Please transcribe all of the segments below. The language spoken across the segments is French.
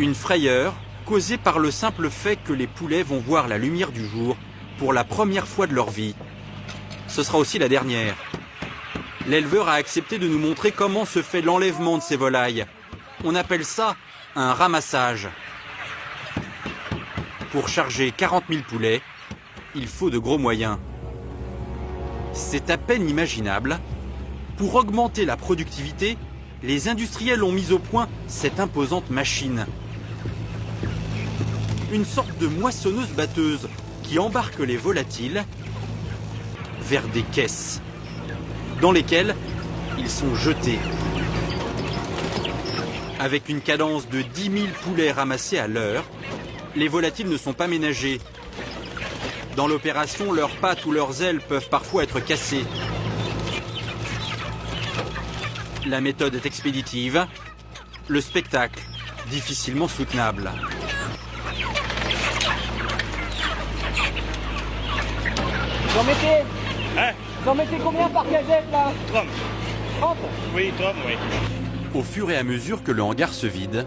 Une frayeur causée par le simple fait que les poulets vont voir la lumière du jour pour la première fois de leur vie. Ce sera aussi la dernière. L'éleveur a accepté de nous montrer comment se fait l'enlèvement de ces volailles. On appelle ça un ramassage. Pour charger 40 000 poulets, il faut de gros moyens. C'est à peine imaginable. Pour augmenter la productivité, les industriels ont mis au point cette imposante machine. Une sorte de moissonneuse-batteuse qui embarque les volatiles vers des caisses, dans lesquelles ils sont jetés. Avec une cadence de 10 000 poulets ramassés à l'heure, les volatiles ne sont pas ménagés. Dans l'opération, leurs pattes ou leurs ailes peuvent parfois être cassées. La méthode est expéditive, le spectacle difficilement soutenable. Vous en mettez Hein? Vous en mettez combien par cagette là? 30. 30? Oui, 30, oui. Au fur et à mesure que le hangar se vide,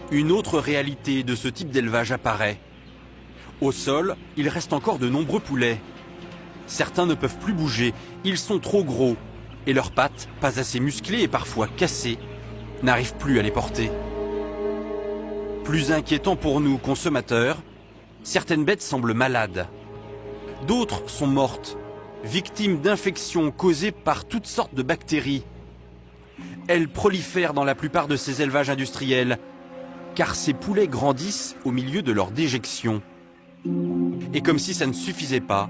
une autre réalité de ce type d'élevage apparaît. Au sol, il reste encore de nombreux poulets. Certains ne peuvent plus bouger, ils sont trop gros, et leurs pattes, pas assez musclées et parfois cassées, n'arrivent plus à les porter. Plus inquiétant pour nous, consommateurs, certaines bêtes semblent malades. D'autres sont mortes, victimes d'infections causées par toutes sortes de bactéries. Elles prolifèrent dans la plupart de ces élevages industriels, car ces poulets grandissent au milieu de leur déjection. Et comme si ça ne suffisait pas,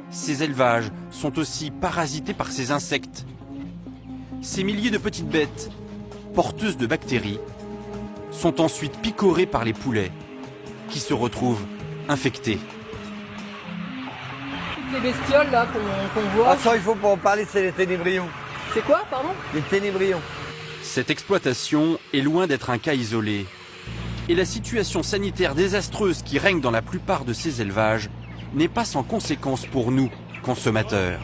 ces élevages sont aussi parasités par ces insectes. Ces milliers de petites bêtes, porteuses de bactéries, sont ensuite picorées par les poulets, qui se retrouvent infectés. Toutes les bestioles là qu'on voit. Ah ça, il faut pas en parler, c'est les ténébrions. C'est quoi, pardon? Les ténébrions. Cette exploitation est loin d'être un cas isolé. Et la situation sanitaire désastreuse qui règne dans la plupart de ces élevages n'est pas sans conséquences pour nous, consommateurs.